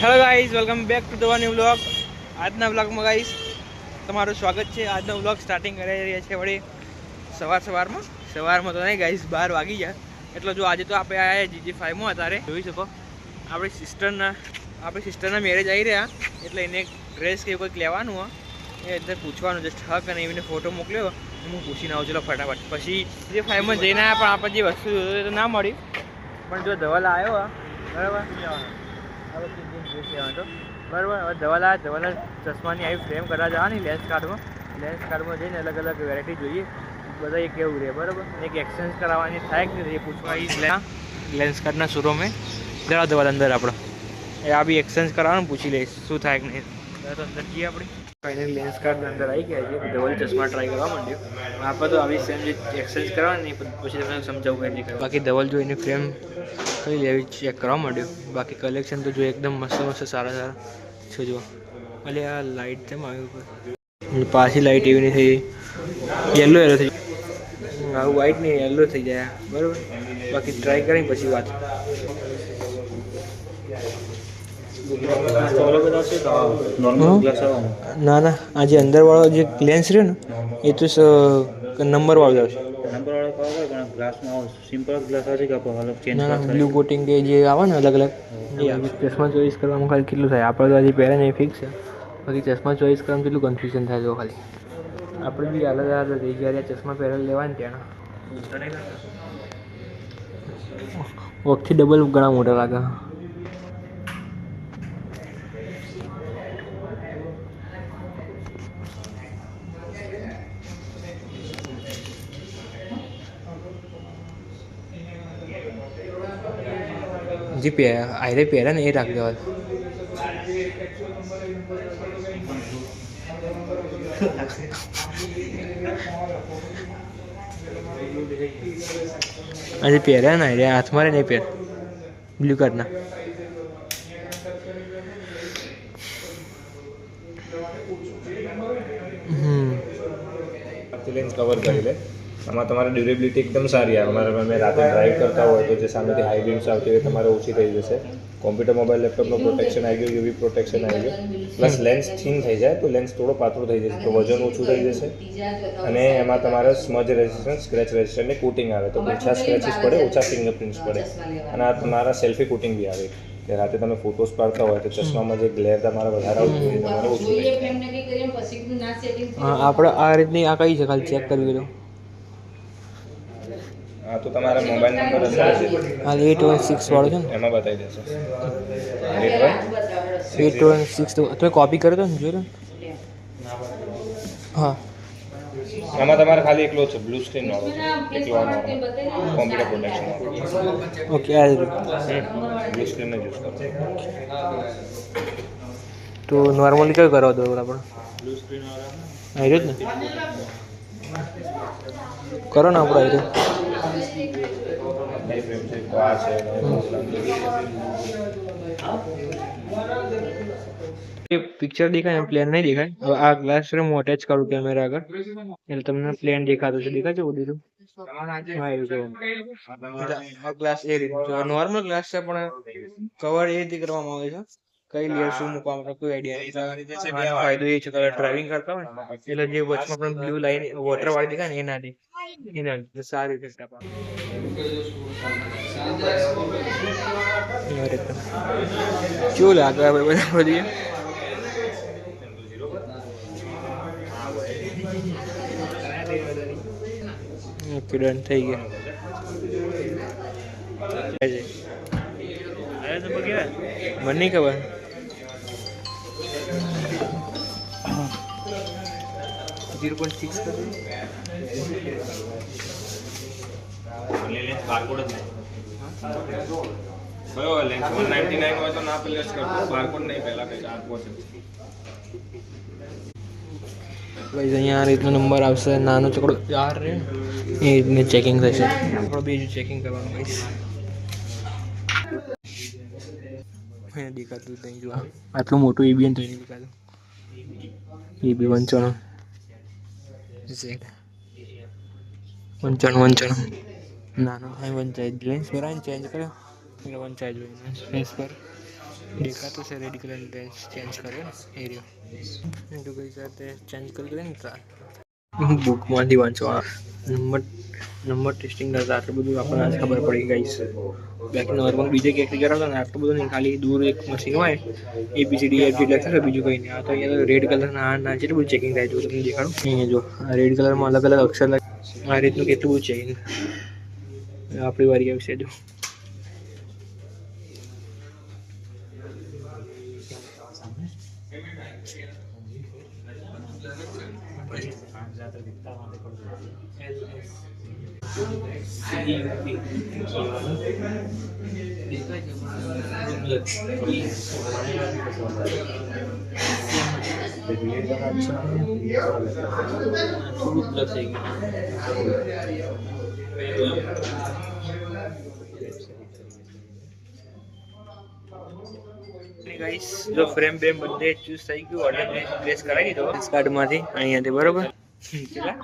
Hello guys, welcome back to the new vlog. આજના વ્લોગમાં guys તમારું સ્વાગત છે. આજનો વ્લોગ સ્ટાર્ટિંગ કરી રહ્યા છે વળી સવારમાં તો નહીં ગાઈઝ, 12 વાગી ગયા. એટલે જો આજે તો આપણે આવ્યા GG5માં અત્યારે જોઈ શકો. આપણી સિસ્ટરના મેરેજ આવી રહ્યા, એટલે એને ડ્રેસ કે કંઈક લેવાનું હોય એ અંદર પૂછવાનું જસ્ટ હક, અને એને ફોટો મોકલ્યો હું પૂછીને આવું ચલો ફટાફટ. પછી GG5માં જઈને આવ્યા, પણ આપણે જે વસ્તુ જોઈ તો ના મળી. પણ જો ધવલ આવ્યો બરાબર, બરાબર. હવે ધવલા ચશ્માની આવી ફ્રેમ કરવા જવાની લેન્સ કાર્ડમાં જઈને અલગ અલગ વેરાયટી જોઈએ બધા, એ કેવું રહે બરાબર. એક એક્સચેન્જ કરાવવાની થાય કે એ પૂછવા લેન્સ કાર્ડના શોરૂમે જરા ધવલ અંદર આપણે એ આ બી એક્સચેન્જ કરાવવાનું પૂછી લઈશ શું થાય કે નહીં. તો અંદર જઈએ આપણે. ફાઇનલી લેન્સ કાર્ડ અંદર આવી ગયા છે. ધવલ ચશ્મા ટ્રાય કરવા માંડ્યો. આપણે તો આવી સેમ જે એક્સચેન્જ કરવાની પછી તમને સમજાવું એની કરવા. બાકી ધવલ જો એની ફ્રેમ કઈ લેવી ચેક કરવા માંડ્યો. બાકી કલેક્શન તો જો એકદમ મસ્ત સારા છે. જો અલે આ લાઇટ તેમ આવી ઉપર પાછી લાઇટ એવી નહીં થઈ, યલો થઈ આવું, વ્હાઈટ નહીં યલો થઈ જાય બરાબર. બાકી ટ્રાય કરી પછી વાત. ના આ જે અંદર વાળો જે લેન્સ રહ્યો ને એ તો નંબર વાળો આવશે. બ્લુ કોટિંગ કે જે આવે ને અલગ અલગ ચશ્મા ચોઈસ કરવામાં ખાલી કેટલું થાય. આપણે તો હજી પહેલાં નહીં ફિક્સ છે. બાકી ચશ્મા ચોઈસ કરવામાં કેટલું કન્ફ્યુઝન થાય તો ખાલી આપણે બી અલગ અલગ થઈ ગયા. ચશ્મા પહેરેલા લેવાને ત્યાં વખથી ડબલ ઘણા મોટા લાગે. જે આયરે પહેરે ને એ રાખી દેવા. આજે પહેર્યા ને આયરે હાથમાં નહીં પહેર બ્લુ કાર્ડના. કવર કરી લે. આમાં તમારી ડ્યુરેબિલિટી એકદમ સારી આવે. અમે રાતે ડ્રાઈવ કરતા હોય તો જે સામેથી હાઈ બીમ્સ આવતી હોય તમારે ઓછી થઈ જશે. કોમ્પ્યુટર મોબાઈલ લેપટોપનું પ્રોટેક્શન આવી ગયું, યુવી પ્રોટેક્શન આવી ગયું. પ્લસ લેન્સ થીન થઈ જાય તો લેન્સ થોડો પાતળો થઈ જશે તો વજન ઓછું થઈ જશે. અને એમાં તમારે સ્મજ રેઝિસ્ટન્સ, સ્ક્રેચ રેઝિસ્ટન્ટની કોટિંગ આવે તો ઓછા સ્ક્રેચીસ પડે, ઓછા ફિંગરપ્રિન્ટ્સ પડે. અને આ તમારા સેલ્ફી કોટિંગ બી આવે કે રાતે તમે ફોટોસ પાડતા હોય તો ચશ્મામાં જે ગ્લેર તમારે વધારે આવતું હોય તમારે ઓછું થઈ જાય. આપણે આ રીતની આ કઈ છે ખાલી ચેક કરવી તો. હા તો તમારા મોબાઈલ નંબર હશે હા 816 વાળો છે ને એમાં બતાવી દેશો. 816 તમે કોપી કર્યો તો ને જોયો. હા આમાં તમારે ખાલી એકલો છે બ્લુ સ્ક્રીન વાળો એકલો કોમ્પ્યુટર પ્રોટેક્શન વાળો. ઓકે આ બ્લુ સ્ક્રીન જ યુઝ કરો. તો નોર્મલી કયું કરવા દો આપણે બ્લુ સ્ક્રીન વાળા આવી રહ્યો જ ને કરો ને આપણે આવી રહ્યો. પિક્ચર દેખાય પ્લેન નહીં દેખાય. હવે આ ગ્લાસ હું અટેચ કરું કેમેરા આગળ એટલે તમને પ્લેન દેખાતું છે. દેખાય છે બધું? આ ગ્લાસ એ રીતે નોર્મલ ગ્લાસ છે પણ કવર એ રીતે કરવામાં આવે છે. કઈ લેયર શું મૂકવામાં કોઈ આઈડિયા નહીં. ફાયદો એ છે કે ડ્રાઇવિંગ કરતા હોય એટલે જે વચમાં પણ બ્લુ લાઈન વોટર વાળી દેખાય ને એ ના દે. એના સારી ઇફેક્ટ આપે. કેવું લાગે આપણે બધા બધી ઓકે ડન થઈ ગયા. મને નહીં ખબર. કયો લેન્સ 199 હોય તો ના પ્લેસ કરતો, બારકોડ નહીં પહેલા કઈ આપવો છે. ભાઈ અહીંયા આ રીતનો નંબર આવશે. નાનો ચોકડો 4 રહે એ રીતની ચેકિંગ થશે. આપણે બીજું ચેકિંગ કરવાનું કહીશ. દેખાતું નહીં જોવા આટલું મોટું EBN તો નહીં દેખાતું. EB 95 Z 95 નાનો હાઈ વંચાઈ લેન્સ પર ચેન્જ કર્યો એટલે વંચાઈ જોઈને ફેસ પર દેખાતું છે રેડ કલર લેન્સ ચેન્જ કર્યો ને એરિયો તો કઈ સાથે ચેન્જ કરી દે ને બુકમાંથી વાંચવા નંબર ટેસ્ટિંગ કરતા આટલું બધું આપણને ખબર પડી ગઈ છે. બાકી નોર્મલ બીજે ક્યાંક કરાવતા ને આટલું બધું નહીં, ખાલી દૂર એક મશીન હોય ABCD FG લખે છે, બીજું કંઈ નહીં. આ તો અહીંયા રેડ કલરના આ જેટલું બધું ચેકિંગ થાય જો તમને દેખાડું. અહીંયા જો આ રેડ કલરમાં અલગ અલગ અક્ષર આ રીતનું કેટલું બધું ચેકિંગ. આપણી વારી આવશે જો. જો ફ્રેમ બેમ બધે ચૂઝ થઈ ગયું, ઓર્ડર પ્લેસ કરાવી દીધો કાર્ડમાંથી અહીંયાથી બરોબર. કેટલા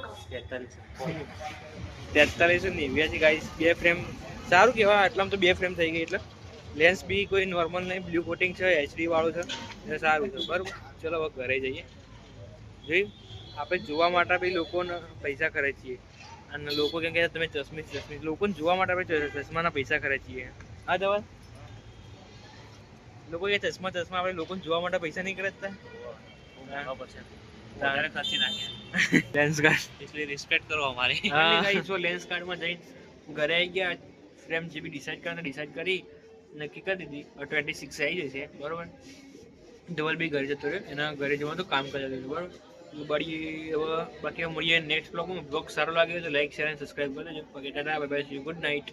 4389 ગાઈસ. 2 ફ્રેમ સારું કહેવાય, આટલામાં તો 2 ફ્રેમ થઈ ગઈ. એટલે લેન્સ બી કોઈ નોર્મલ નહીં, બ્લુ કોટિંગ છે, HD વાળું છે, એટલે સારું છે બરાબર. ચલો હવે ઘરે જઈએ. જોઈ આપણે જોવા માટે બી લોકોને પૈસા કરે છીએ, અને લોકો કેમ કે તમે ચશ્મીશ લોકોને જોવા માટે આપણે ચશ્માના પૈસા કરે છીએ. હા દવા લોકો કે ચશ્મા આપણે લોકોને જોવા માટે પૈસા નહીં કરતા. લેન્સ કાર્ડ એટલી રિસ્પેક્ટ કરો અમારી. હા ગાઈસ, જો લેન્સ કાર્ડમાં જઈને ઘરે આવી ગયા, ફ્રેમ જે બી ડિસાઈડ કરી નક્કી કરી દીધી. 26 આવી જશે બરોબર. ધવલ બી ઘરે જતો રહ્યો, એના ઘરે જવાનું તો કામ કરતા હતું બરોબર. બાકી મળીએ નેક્સ્ટ બ્લોગમાં. બ્લોગ સારો લાગ્યો તો લાઈક શેર અને સબસ્ક્રાઈબ કરી દેજો. બાકી Tata bye bye, good night.